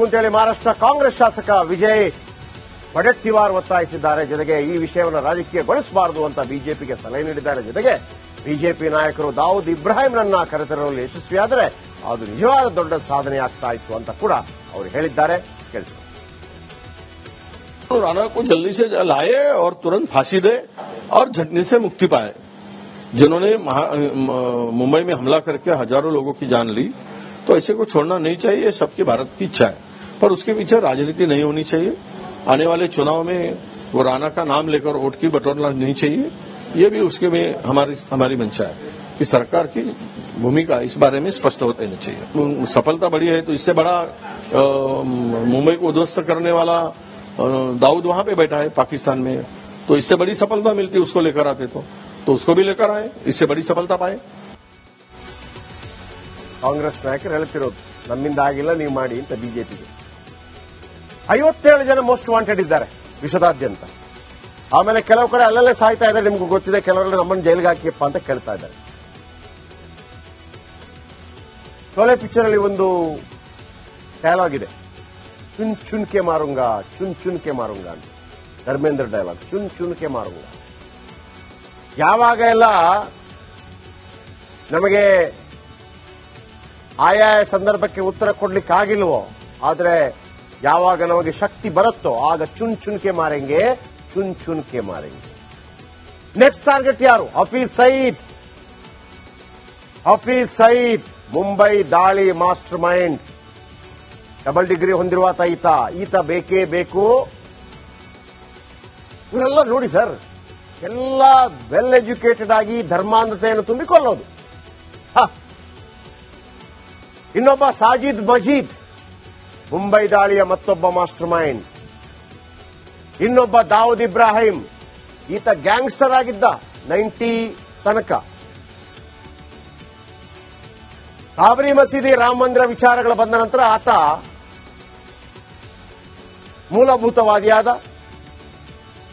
ಅಂತೇಳಿ ಮಹಾರಾಷ್ಟ್ರ ಕಾಂಗ್ರೆಸ್ ಶಾಸಕ ವಿಜಯ್ ವಡೆಟ್ಟಿವಾರ್ ಒತ್ತಾಯಿಸಿದ್ದಾರೆ. ಜೊತೆಗೆ ಈ ವಿಷಯವನ್ನು ರಾಜಕೀಯಗೊಳಿಸಬಾರದು ಅಂತ ಬಿಜೆಪಿಗೆ ಸಲಹೆ ನೀಡಿದ್ದಾರೆ. ಜೊತೆಗೆ ಬಿಜೆಪಿ ನಾಯಕರು ದಾವೂದ್ ಇಬ್ರಾಹಿಂರನ್ನ ಕರೆತರಲು ಯಶಸ್ವಿಯಾದರೆ ಅದು ನಿಜವಾದ ದೊಡ್ಡ ಸಾಧನೆ ಆಗ್ತಾ ಇತ್ತು ಅಂತ ಕೂಡ ಅವರು ಹೇಳಿದ್ದಾರೆ. ಕೇಳಿದ್ರು. राणा को जल्दी से लाए और तुरंत फांसी दे और झटने से मुक्ति पाए। जिन्होंने मुंबई में हमला करके हजारों लोगों की जान ली, तो ऐसे को छोड़ना नहीं चाहिए। सबकी भारत की इच्छा है, पर उसके पीछे राजनीति नहीं होनी चाहिए। आने वाले चुनाव में वो राणा का नाम लेकर वोट की बटोरना नहीं चाहिए। ये भी उसके में हमारी मंशा है कि सरकार की भूमिका इस बारे में स्पष्ट होनी चाहिए। सफलता बड़ी है तो इससे बड़ा मुंबई को उद्ध्वस्त करने वाला दाऊद वहां पे बैठा है पाकिस्तान में, तो इससे बड़ी सफलता मिलती उसको लेकर आते तो उसको भी लेकर आए, इससे बड़ी सफलता पाए। ಕಾಂಗ್ರೆಸ್ ನಾಯಕರು ಹೇಳುತ್ತಿರೋದು ನಮ್ಮಿಂದ ಆಗಿಲ್ಲ, ನೀವು ಮಾಡಿ ಅಂತ ಬಿಜೆಪಿಗೆ. 57 ಜನ ಮೋಸ್ಟ್ ವಾಂಟೆಡ್ ಇದ್ದಾರೆ ವಿಶ್ವದಾದ್ಯಂತ. ಆಮೇಲೆ ಕೆಲವು ಕಡೆ ಅಲ್ಲಲ್ಲೇ ಸಾಯ್ತಾ ಇದ್ದಾರೆ, ನಿಮ್ಗೆ ಗೊತ್ತಿದೆ. ಕೆಲವರೆಲ್ಲ ನಮ್ಮನ್ನು ಜೈಲಿಗೆ ಹಾಕಿಯಪ್ಪ ಅಂತ ಕೇಳ್ತಾ ಇದ್ದಾರೆ. ಶೋಲೆ ಪಿಕ್ಚರ್ ಅಲ್ಲಿ ಒಂದು ಡೈಲಾಗ್ ಇದೆ, ಚುನ್ ಚುನ್ ಕೆ ಮಾರುಂಗ, ಚುನ್ ಚುನ್ ಕೆ ಮಾರುಂಗ ಅಂತ. ಧರ್ಮೇಂದ್ರ ಡೈಲಾಗ್, ಚುನ್ ಚುನ್ ಕೆ ಮಾರುಂಗ. ಯಾವಾಗ ಎಲ್ಲ ನಮಗೆ ಆಯಾಯ ಸಂದರ್ಭಕ್ಕೆ ಉತ್ತರ ಕೊಡ್ಲಿಕ್ಕಾಗಿಲ್ವೋ, ಆದ್ರೆ ಯಾವಾಗ ನಮಗೆ ಶಕ್ತಿ ಬರುತ್ತೋ ಆಗ ಚುನ್ ಚುನ್ ಕೆ ಮಾರೆಂಗೆ, ಚುನ್ ಚುನ್ ಕೆ ಮಾರೆಂಗೆ. ನೆಕ್ಸ್ಟ್ ಟಾರ್ಗೆಟ್ ಯಾರು? ಹಫೀಜ್ ಸಯೀದ್. ಹಫೀಜ್ ಸಯೀದ್ ಮುಂಬೈ ದಾಳಿ ಮಾಸ್ಟರ್ ಮೈಂಡ್. ಡಬಲ್ ಡಿಗ್ರಿ ಹೊಂದಿರುವ ಈತ ಬೇಕೇ ಬೇಕು. ಇವರೆಲ್ಲ ನೋಡಿ ಸರ್, ಎಲ್ಲ ವೆಲ್ ಎಜುಕೇಟೆಡ್ ಆಗಿ ಧರ್ಮಾಂಧತೆಯನ್ನು ತುಂಬಿಕೊಳ್ಳೋದು. ಇನ್ನೊಬ್ಬ ಸಾಜಿದ್ ಮಜೀದ್, ಮುಂಬೈ ದಾಳಿಯ ಮತ್ತೊಬ್ಬ ಮಾಸ್ಟರ್ ಮೈಂಡ್. ಇನ್ನೊಬ್ಬ ದಾವೂದ್ ಇಬ್ರಾಹಿಂ, ಈತ ಗ್ಯಾಂಗ್ಸ್ಟರ್ ಆಗಿದ್ದ 90 ತನಕ. ಬಾಬರಿ ಮಸೀದಿ, ರಾಮ ಮಂದಿರ ವಿಚಾರಗಳು ಬಂದ ನಂತರ ಆತ ಮೂಲಭೂತವಾದಿಯಾದ,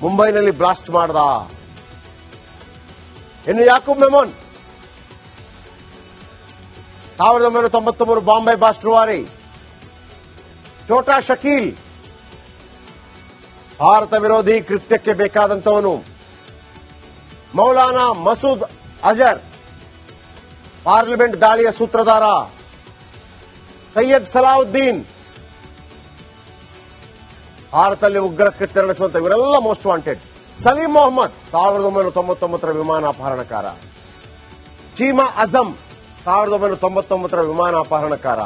ಮುಂಬೈನಲ್ಲಿ ಬ್ಲಾಸ್ಟ್ ಮಾಡ್ದ. ಇನ್ನು ಯಾಕೂಬ್ ಮೆಮೋನ್ 1993 ಬಾಂಬೆ ಬ್ಲಾಸ್ಟ್ ರೂವಾರಿ. ಛೋಟಾ ಶಕೀಲ್ ಭಾರತ ವಿರೋಧಿ ಕೃತ್ಯಕ್ಕೆ ಬೇಕಾದಂತವನು. ಮೌಲಾನಾ ಮಸೂದ್ ಅಜರ್ ಪಾರ್ಲಿಮೆಂಟ್ ದಾಳಿಯ ಸೂತ್ರಧಾರ. ಸೈಯದ್ ಸಲಾವುದ್ದೀನ್ ಭಾರತದಲ್ಲಿ ಉಗ್ರ ಕೃತ್ಯ ನಡೆಸುವಂತ, ಇವರೆಲ್ಲ ಮೋಸ್ಟ್ ವಾಂಟೆಡ್. ಸಲೀಂ ಮೊಹಮ್ಮದ್ 1999 ವಿಮಾನ ಅಪಹರಣಕಾರ. ಚೀಮಾ ಅಜಂ 1999 ವಿಮಾನ ಅಪಹರಣಕಾರ.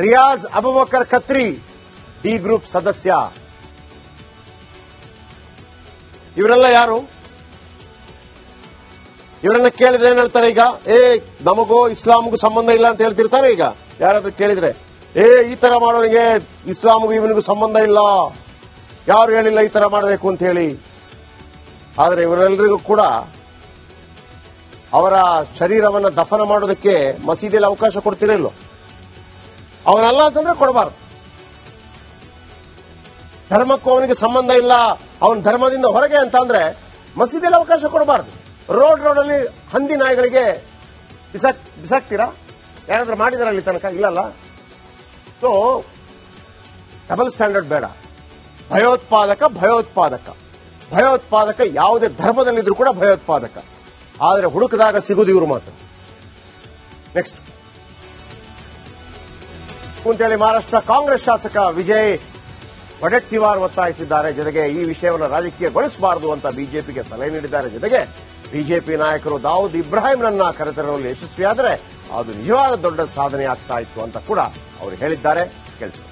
ರಿಯಾಜ್ ಅಬುಬಕರ್ ಖತ್ರಿ ಡಿ ಗ್ರೂಪ್ ಸದಸ್ಯ. ಇವರೆಲ್ಲ ಯಾರು? ಇವರನ್ನ ಕೇಳಿದ್ರೆ ಏನ್ ಹೇಳ್ತಾರೆ? ಈಗ ನಮಗೂ ಇಸ್ಲಾಂಗೂ ಸಂಬಂಧ ಇಲ್ಲ ಅಂತ ಹೇಳ್ತಿರ್ತಾರೆ. ಈಗ ಯಾರಾದ್ರೂ ಕೇಳಿದ್ರೆ ಈ ತರ ಮಾಡೋನಿಗೆ ಇಸ್ಲಾಂಗೂ ಇವನಿಗೂ ಸಂಬಂಧ ಇಲ್ಲ, ಯಾರು ಹೇಳಿಲ್ಲ ಈ ತರ ಮಾಡಬೇಕು ಅಂತ ಹೇಳಿ. ಆದರೆ ಇವರೆಲ್ಲರಿಗೂ ಕೂಡ ಅವರ ಶರೀರವನ್ನು ದಫನ ಮಾಡೋದಕ್ಕೆ ಮಸೀದಿಯಲ್ಲಿ ಅವಕಾಶ ಕೊಡ್ತಿರಲಿಲ್ಲ. ಅವನಲ್ಲ ಅಂತಂದ್ರೆ ಕೊಡಬಾರದು. ಧರ್ಮಕ್ಕೂ ಅವನಿಗೆ ಸಂಬಂಧ ಇಲ್ಲ, ಅವನ ಧರ್ಮದಿಂದ ಹೊರಗೆ ಅಂತ ಅಂದ್ರೆ ಮಸೀದಿಯಲ್ಲಿ ಅವಕಾಶ ಕೊಡಬಾರದು. ರೋಡಲ್ಲಿ ಹಂದಿ ನಾಯಿಗಳಿಗೆ ಬಿಸಾಕ್ತೀರಾ? ಯಾರಾದ್ರೂ ಮಾಡಿದಾರ ಅಲ್ಲಿ ತನಕ? ಇಲ್ಲಲ್ಲ. ಸೊ ಡಬಲ್ ಸ್ಟ್ಯಾಂಡರ್ಡ್ ಬೇಡ. ಭಯೋತ್ಪಾದಕ ಯಾವುದೇ ಧರ್ಮದಲ್ಲಿದ್ರೂ ಕೂಡ ಭಯೋತ್ಪಾದಕ. ಆದರೆ ಹುಡುಕದಾಗ ಸಿಗುವುದು ಇವರು ಮಾತ್ರ. ನೆಕ್ಸ್ಟ್ ಅಂತೇಳಿ ಮಹಾರಾಷ್ಟ್ರ ಕಾಂಗ್ರೆಸ್ ಶಾಸಕ ವಿಜಯ್ ವಡೆಟ್ಟಿವಾರ್ ಒತ್ತಾಯಿಸಿದ್ದಾರೆ. ಜೊತೆಗೆ ಈ ವಿಷಯವನ್ನು ರಾಜಕೀಯಗೊಳಿಸಬಾರದು ಅಂತ ಬಿಜೆಪಿಗೆ ಸಲಹೆ ನೀಡಿದ್ದಾರೆ. ಜೊತೆಗೆ ಬಿಜೆಪಿ ನಾಯಕರು ದಾವೂದ್ ಇಬ್ರಾಹಿಂರನ್ನ ಕರೆತರಲು ಯಶಸ್ವಿಯಾದರೆ ಅದು ನಿಜವಾದ ದೊಡ್ಡ ಸಾಧನೆ ಆಗ್ತಾ ಇತ್ತು ಅಂತ ಕೂಡ ಅವರು ಹೇಳಿದ್ದಾರೆ. ಕೇಳಿದ್ರು.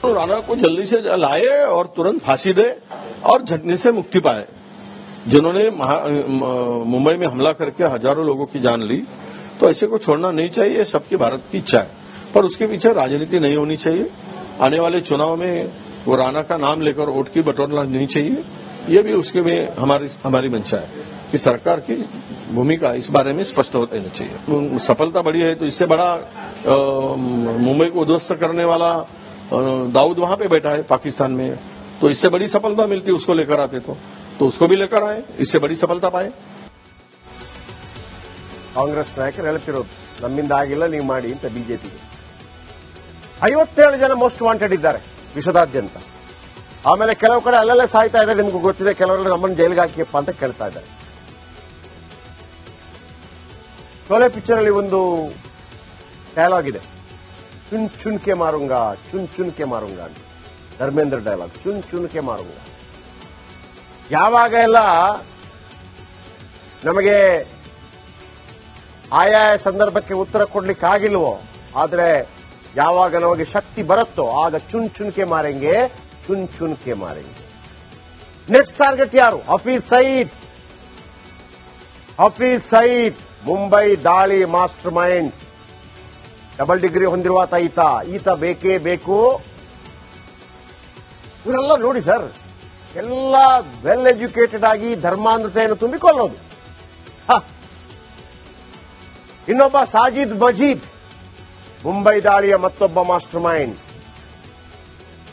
राणा को जल्दी से लाए और तुरंत फांसी दे और झटने से मुक्ति पाए। जिन्होंने मुंबई में हमला करके हजारों लोगों की जान ली, तो ऐसे को छोड़ना नहीं चाहिए। सबकी भारत की इच्छा है, पर उसके पीछे राजनीति नहीं होनी चाहिए। आने वाले चुनाव में वो राणा का नाम लेकर वोट की बटोरना नहीं चाहिए। ये भी उसके में हमारी मंशा है कि सरकार की भूमिका इस बारे में स्पष्ट होनी चाहिए। सफलता बड़ी है तो इससे बड़ा मुंबई को उद्ध्वस्त करने वाला दाऊद वहां पे बैठा है पाकिस्तान में, तो इससे बड़ी सफलता मिलती उसको लेकर आते तो उसको भी लेकर आए, इससे बड़ी सफलता पाए। ಕಾಂಗ್ರೆಸ್ ನಾಯಕರು ಹೇಳುತ್ತಿರೋದು ನಮ್ಮಿಂದ ಆಗಿಲ್ಲ, ನೀವು ಮಾಡಿ ಅಂತ ಬಿಜೆಪಿಗೆ. 57 ಜನ ಮೋಸ್ಟ್ ವಾಂಟೆಡ್ ಇದ್ದಾರೆ ವಿಶ್ವದಾದ್ಯಂತ. ಆಮೇಲೆ ಕೆಲವು ಕಡೆ ಅಲ್ಲಲ್ಲೇ ಸಾಯ್ತಾ ಇದ್ದಾರೆ, ನಿಮ್ಗೆ ಗೊತ್ತಿದೆ. ಕೆಲವರೆಲ್ಲ ನಮ್ಮನ್ನು ಜೈಲಿಗೆ ಹಾಕಿಯಪ್ಪ ಅಂತ ಕೇಳ್ತಾ ಇದ್ದಾರೆ. ಶೋಲೆ ಪಿಕ್ಚರ್ ಅಲ್ಲಿ ಒಂದು ಡೈಲಾಗ್ ಇದೆ, ಚುನ್ ಚುನ್ಕೆ ಮಾರುಂಗ, ಚುನ್ ಚುನ್ಕೆ ಮಾರುಂಗ ಅಂತ. ಧರ್ಮೇಂದ್ರ ಡೈಲಾಗ್, ಚುನ್ ಚುನ್ಕೆ ಮಾರುಂಗ. ಯಾವಾಗ ಎಲ್ಲ ನಮಗೆ ಆಯಾ ಸಂದರ್ಭಕ್ಕೆ ಉತ್ತರ ಕೊಡ್ಲಿಕ್ಕಾಗಿಲ್ವೋ, ಆದ್ರೆ ಯಾವಾಗ ನಮಗೆ ಶಕ್ತಿ ಬರುತ್ತೋ ಆಗ ಚುನ್ ಚುನ್ಕೆ ಮಾರೆಂಗೆ, ಚುನ್ ಚುನ್ಕೆ ಮಾರೆಂಗೆ. ನೆಕ್ಸ್ಟ್ ಟಾರ್ಗೆಟ್ ಯಾರು? ಹಫೀಜ್ ಸಯೀದ್. ಹಫೀಜ್ ಸಯೀದ್ ಮುಂಬೈ ದಾಳಿ ಮಾಸ್ಟರ್ ಮೈಂಡ್. ಡಬಲ್ ಡಿಗ್ರಿ ಹೊಂದಿರುವ ಈತ ಬೇಕೇ ಬೇಕು. ಇವರೆಲ್ಲ ನೋಡಿ ಸರ್, ಎಲ್ಲ ವೆಲ್ ಎಜುಕೇಟೆಡ್ ಆಗಿ ಧರ್ಮಾಂಧತೆಯನ್ನು ತುಂಬಿಕೊಳ್ಳೋದು. ಇನ್ನೊಬ್ಬ ಸಾಜಿದ್ ಮಜೀದ್, ಮುಂಬೈ ದಾಳಿಯ ಮತ್ತೊಬ್ಬ ಮಾಸ್ಟರ್ ಮೈಂಡ್.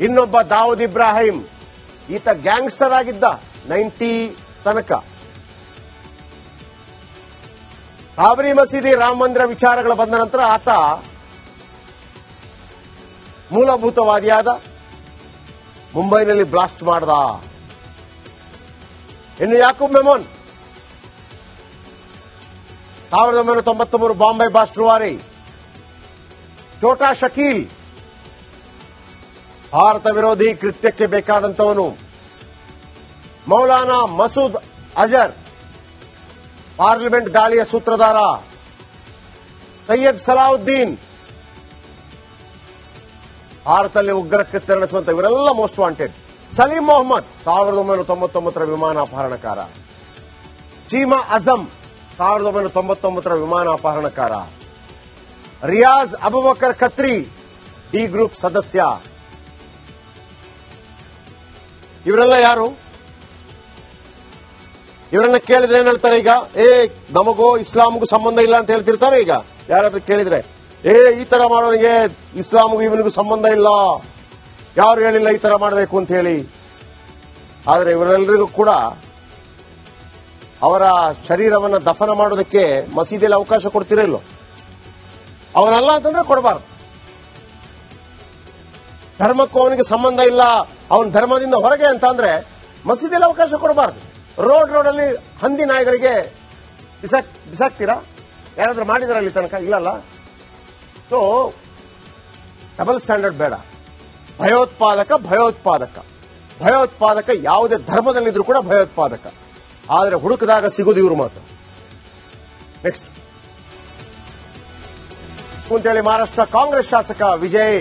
ಇನ್ನೊಬ್ಬ ದಾವೂದ್ ಇಬ್ರಾಹಿಂ, ಈತ ಗ್ಯಾಂಗ್ಸ್ಟರ್ ಆಗಿದ್ದ 90s ತನಕ. ಬಾಬರಿ ಮಸೀದಿ, ರಾಮ ಮಂದಿರ ವಿಚಾರಗಳು ಬಂದ ನಂತರ ಆತ ಮೂಲಭೂತವಾದಿಯಾದ, ಮುಂಬೈನಲ್ಲಿ ಬ್ಲಾಸ್ಟ್ ಮಾಡ್ದ. ಇನ್ನು ಯಾಕೂಬ್ ಮೆಮನ್ 1993 ಬಾಂಬೆ ಬ್ಲಾಸ್ಟ್ ರೂವಾರಿ. ಛೋಟಾ ಶಕೀಲ್ ಭಾರತ ವಿರೋಧಿ ಕೃತ್ಯಕ್ಕೆ ಬೇಕಾದಂತವನು. ಮೌಲಾನಾ ಮಸೂದ್ ಅಜರ್ ಪಾರ್ಲಿಮೆಂಟ್ ದಾಳಿಯ ಸೂತ್ರಧಾರ. ಸೈಯದ್ ಸಲಾವುದ್ದೀನ್ ಭಾರತದಲ್ಲಿ ಉಗ್ರ ಕೃತ್ಯ ನಡೆಸುವಂತ, ಇವರೆಲ್ಲ ಮೋಸ್ಟ್ ವಾಂಟೆಡ್. ಸಲೀಂ ಮೊಹಮ್ಮದ್ 1999 ವಿಮಾನ ಅಪಹರಣಕಾರ. ಚೀಮಾ ಅಜಂ 1999 ವಿಮಾನ ಅಪಹರಣಕಾರ. ರಿಯಾಜ್ ಅಬುಬಕರ್ ಖತ್ರಿ ಡಿ ಗ್ರೂಪ್ ಸದಸ್ಯ. ಇವರೆಲ್ಲ ಯಾರು? ಇವರನ್ನ ಕೇಳಿದ್ರೆ ಏನ್ ಹೇಳ್ತಾರೆ ಈಗ? ನಮಗೂ ಇಸ್ಲಾಂಗೂ ಸಂಬಂಧ ಇಲ್ಲ ಅಂತ ಹೇಳ್ತಿರ್ತಾರೆ. ಈಗ ಯಾರಾದ್ರೂ ಕೇಳಿದ್ರೆ, ಈ ತರ ಮಾಡೋನಿಗೆ ಇಸ್ಲಾಂಗೂ ಇವನಿಗೂ ಸಂಬಂಧ ಇಲ್ಲ, ಯಾರು ಹೇಳಿಲ್ಲ ಈ ತರ ಮಾಡಬೇಕು ಅಂತ ಹೇಳಿ. ಆದರೆ ಇವರೆಲ್ಲರಿಗೂ ಕೂಡ ಅವರ ಶರೀರವನ್ನ ದಫನ ಮಾಡೋದಕ್ಕೆ ಮಸೀದಿಯಲ್ಲಿ ಅವಕಾಶ ಕೊಡ್ತಿರಲಿಲ್ಲ. ಅವನಲ್ಲ ಅಂತಂದ್ರೆ ಕೊಡಬಾರ್ದು. ಧರ್ಮಕ್ಕೂ ಅವನಿಗೆ ಸಂಬಂಧ ಇಲ್ಲ, ಅವನ ಧರ್ಮದಿಂದ ಹೊರಗೆ ಅಂತ ಅಂದ್ರೆ ಮಸೀದಿಯಲ್ಲಿ ಅವಕಾಶ ಕೊಡಬಾರ್ದು. ರೋಡಲ್ಲಿ ಹಂದಿ ನಾಯಿಗಳಿಗೆ ಬಿಸಾಕ್ತೀರಾ? ಯಾರಾದ್ರೂ ಮಾಡಿದಾರ ಅಲ್ಲಿ ತನಕ? ಇಲ್ಲಲ್ಲ. ಸೊ ಡಬಲ್ ಸ್ಟ್ಯಾಂಡರ್ಡ್ ಬೇಡ. ಭಯೋತ್ಪಾದಕ ಯಾವುದೇ ಧರ್ಮದಲ್ಲಿದ್ರೂ ಕೂಡ ಭಯೋತ್ಪಾದಕ. ಆದರೆ ಹುಡುಕದಾಗ ಸಿಗೋದು ಇವರು ಮಾತ್ರ. ನೆಕ್ಸ್ಟ್ ಅಂತೇಳಿ ಮಹಾರಾಷ್ಟ್ರ ಕಾಂಗ್ರೆಸ್ ಶಾಸಕ ವಿಜಯ್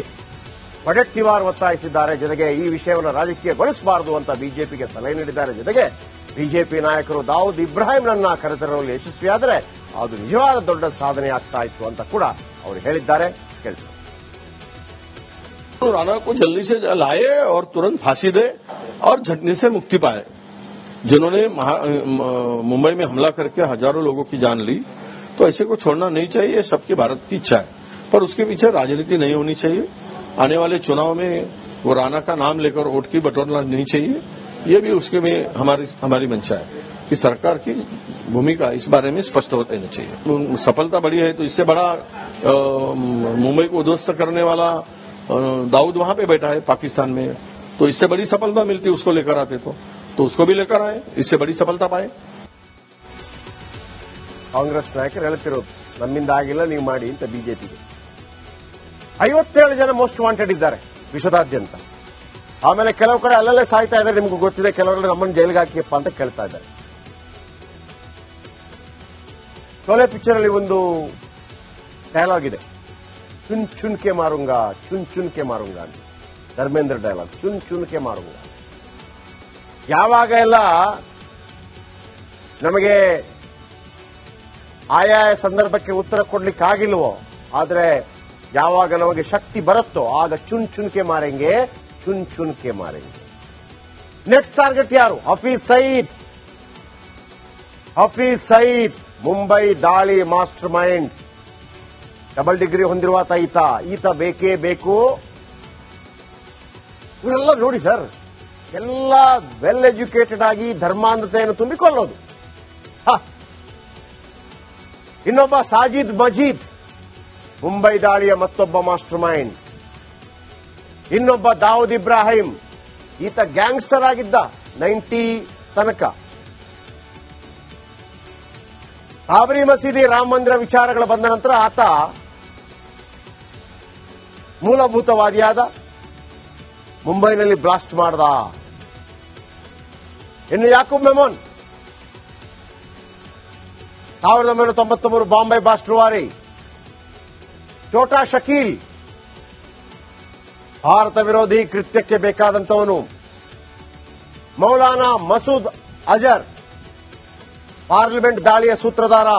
ವಡೆಟ್ಟಿವಾರ್ ಒತ್ತಾಯಿಸಿದ್ದಾರೆ. ಜೊತೆಗೆ ಈ ವಿಷಯವನ್ನು ರಾಜಕೀಯಗೊಳಿಸಬಾರದು ಅಂತ ಬಿಜೆಪಿಗೆ ಸಲಹೆ ನೀಡಿದ್ದಾರೆ. ಜೊತೆಗೆ ಬಿಜೆಪಿ ನಾಯಕರು ದಾವೂದ್ ಇಬ್ರಾಹಿಂನನ್ನ ಕರೆತರುವಲ್ಲಿ ಯಶಸ್ವಿಯಾದರೆ ಅದು ನಿಜವಾದ ದೊಡ್ಡ ಸಾಧನೆ ಆಗ್ತಾ ಇತ್ತು ಅಂತ ಕೂಡ ಅವರು ಹೇಳಿದ್ದಾರೆ. ಕೇಳಿಸ್ಕೊಳ್ಳಿ. राणा को जल्दी से लाए और तुरंत फांसी दे और झटने से मुक्ति पाए. जिन्होंने मुंबई में हमला करके हजारों लोगों की जान ली, तो ऐसे को छोड़ना नहीं चाहिए. सबकी भारत की इच्छा है, पर उसके पीछे राजनीति नहीं होनी चाहिए. आने वाले चुनाव में वो राणा का नाम लेकर वोट की बटोरना नहीं चाहिए. ये भी उसके में हमारी मंशा है कि सरकार की भूमिका इस बारे में स्पष्ट होनी चाहिए. सफलता बड़ी है तो इससे बड़ा मुंबई को उद्ध्वस्त करने वाला दाऊद वहां पे बैठा है पाकिस्तान में, तो इससे बड़ी सफलता मिलती उसको लेकर आते तो उसको भी लेकर आए, इससे बड़ी सफलता पाए. ಕಾಂಗ್ರೆಸ್ ನಾಯಕರು ಹೇಳುತ್ತಿರೋದು ನಮ್ಮಿಂದ ಆಗಿಲ್ಲ, ನೀವು ಮಾಡಿ ಅಂತ ಬಿಜೆಪಿಗೆ. 57 ಜನ ಮೋಸ್ಟ್ ವಾಂಟೆಡ್ ಇದ್ದಾರೆ ವಿಶ್ವದಾದ್ಯಂತ. ಆಮೇಲೆ ಕೆಲವು ಕಡೆ ಅಲ್ಲಲ್ಲೇ ಸಾಯ್ತಾ ಇದ್ದಾರೆ, ನಿಮ್ಗೆ ಗೊತ್ತಿದೆ. ಕೆಲವರೆಲ್ಲ ನಮ್ಮನ್ನು ಜೈಲಿಗೆ ಹಾಕಿಯಪ್ಪ ಅಂತ ಕೇಳ್ತಾ ಇದ್ದಾರೆ. ಶೋಲೆ ಪಿಕ್ಚರ್ ಅಲ್ಲಿ ಒಂದು ಡೈಲಾಗ್ ಇದೆ, ಚುನ್ ಚುನ್ಕೆ ಮಾರುಂಗ, ಚುನ್ ಚುನ್ಕೆ ಮಾರುಂಗ ಅಂತ. ಧರ್ಮೇಂದ್ರ ಡೈಲಾಗ್, ಚುನ್ ಚುನ್ಕೆ ಮಾರುಂಗ. ಯಾವಾಗ ಎಲ್ಲ ನಮಗೆ ಆಯಾ ಸಂದರ್ಭಕ್ಕೆ ಉತ್ತರ ಕೊಡ್ಲಿಕ್ಕಾಗಿಲ್ವೋ, ಆದ್ರೆ ಯಾವಾಗ ನಮಗೆ ಶಕ್ತಿ ಬರುತ್ತೋ ಆಗ ಚುನ್ ಚುನ್ಕೆ ಮಾರೆಂಗೆ, ಚುನ್ ಚುನ್ಕೆ ಮಾರೆಂಗೆ. ನೆಕ್ಸ್ಟ್ ಟಾರ್ಗೆಟ್ ಯಾರು? ಹಫೀಜ್ ಸಯೀದ್ ಮುಂಬೈ ದಾಳಿ ಮಾಸ್ಟರ್ ಮೈಂಡ್. ಡಬಲ್ ಡಿಗ್ರಿ ಹೊಂದಿರುವ ಈತ ಬೇಕೇ ಬೇಕು. ಇವರೆಲ್ಲ ನೋಡಿ ಸರ್, ಎಲ್ಲ ವೆಲ್ ಎಜುಕೇಟೆಡ್ ಆಗಿ ಧರ್ಮಾಂಧತೆಯನ್ನು ತುಂಬಿಕೊಳ್ಳೋದು. ಇನ್ನೊಬ್ಬ ಸಾಜಿದ್ ಮಜೀದ್, ಮುಂಬೈ ದಾಳಿಯ ಮತ್ತೊಬ್ಬ ಮಾಸ್ಟರ್ ಮೈಂಡ್. ಇನ್ನೊಬ್ಬ ದಾವೂದ್ ಇಬ್ರಾಹಿಂ, ಈತ ಗ್ಯಾಂಗ್ಸ್ಟರ್ ಆಗಿದ್ದ 90 ತನಕ. ಬಾಬರಿ ಮಸೀದಿ, ರಾಮ ಮಂದಿರ ವಿಚಾರಗಳು ಬಂದ ನಂತರ ಆತ ಮೂಲಭೂತವಾದಿಯಾದ, ಮುಂಬೈನಲ್ಲಿ ಬ್ಲಾಸ್ಟ್ ಮಾಡ್ದ. ಇನ್ನು ಯಾಕೂಬ್ ಮೆಮನ್ 1993 ಬಾಂಬೆ ಬ್ಲಾಸ್ಟ್ ರೂವಾರಿ. ಛೋಟಾ ಶಕೀಲ್ ಭಾರತ ವಿರೋಧಿ ಕೃತ್ಯಕ್ಕೆ ಬೇಕಾದಂತವನು. ಮೌಲಾನಾ ಮಸೂದ್ ಅಜರ್ ಪಾರ್ಲಿಮೆಂಟ್ ದಾಳಿಯ ಸೂತ್ರಧಾರ.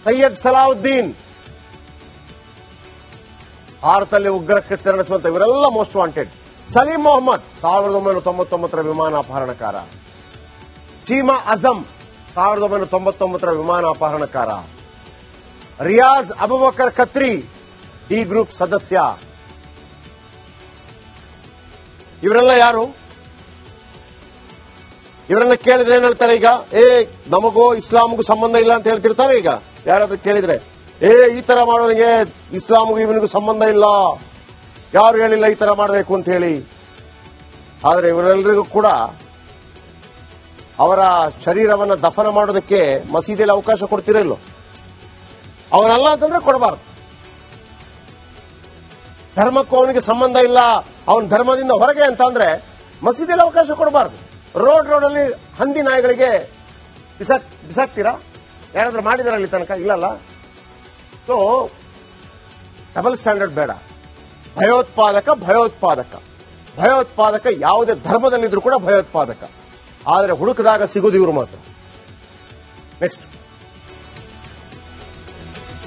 ಸೈಯದ್ ಸಲಾವುದ್ದೀನ್ ಭಾರತದಲ್ಲಿ ಉಗ್ರ ಕೃತ್ಯ ನಡೆಸುವಂತ ಇವರೆಲ್ಲ ಮೋಸ್ಟ್ ವಾಂಟೆಡ್. ಸಲೀಂ ಮೊಹಮ್ಮದ್ 1999 ವಿಮಾನ ಅಪಹರಣಕಾರ. ಚೀಮಾ ಅಜಂ 1999 ವಿಮಾನ ಅಪಹರಣಕಾರ. ರಿಯಾಜ್ ಅಬುಬಕರ್ ಖತ್ರಿ ಡಿ ಗ್ರೂಪ್ ಸದಸ್ಯ. ಇವರೆಲ್ಲ ಯಾರು? ಇವರನ್ನ ಕೇಳಿದ್ರೆ ಏನ್ ಹೇಳ್ತಾರೆ ಈಗ? ನಮಗೂ ಇಸ್ಲಾಂಗೂ ಸಂಬಂಧ ಇಲ್ಲ ಅಂತ ಹೇಳ್ತಿರ್ತಾರೆ. ಈಗ ಯಾರಾದ್ರೂ ಕೇಳಿದ್ರೆ ಈ ತರ ಮಾಡೋನಿಗೆ ಇಸ್ಲಾಂಗೂ ಇವನಿಗೂ ಸಂಬಂಧ ಇಲ್ಲ, ಯಾರು ಹೇಳಿಲ್ಲ ಈ ತರ ಮಾಡಬೇಕು ಅಂತ ಹೇಳಿ. ಆದರೆ ಇವರೆಲ್ಲರಿಗೂ ಕೂಡ ಅವರ ಶರೀರವನ್ನು ದಫನ ಮಾಡೋದಕ್ಕೆ ಮಸೀದಿಯಲ್ಲಿ ಅವಕಾಶ ಕೊಡ್ತಿರಲಿಲ್ಲ. ಅವನಲ್ಲ ಅಂತಂದ್ರೆ ಕೊಡಬಾರ್ದು. ಧರ್ಮಕ್ಕೂ ಅವನಿಗೆ ಸಂಬಂಧ ಇಲ್ಲ, ಅವನ ಧರ್ಮದಿಂದ ಹೊರಗೆ ಅಂತ ಅಂದ್ರೆ ಮಸೀದಿಯಲ್ಲಿ ಅವಕಾಶ ಕೊಡಬಾರ್ದು. ರೋಡಲ್ಲಿ ಹಂದಿ ನಾಯಿಗಳಿಗೆ ಬಿಸಾಕ್ತೀರಾ? ಯಾರಾದ್ರೂ ಮಾಡಿದಾರ ಅಲ್ಲಿ ತನಕ? ಇಲ್ಲಲ್ಲ. ಸೊ ಡಬಲ್ ಸ್ಟ್ಯಾಂಡರ್ಡ್ ಬೇಡ. ಭಯೋತ್ಪಾದಕ ಯಾವುದೇ ಧರ್ಮದಲ್ಲಿದ್ರೂ ಕೂಡ ಭಯೋತ್ಪಾದಕ. ಆದರೆ ಹುಡುಕದಾಗ ಸಿಗೋದು ಇವರು ಮಾತ್ರ. ನೆಕ್ಸ್ಟ್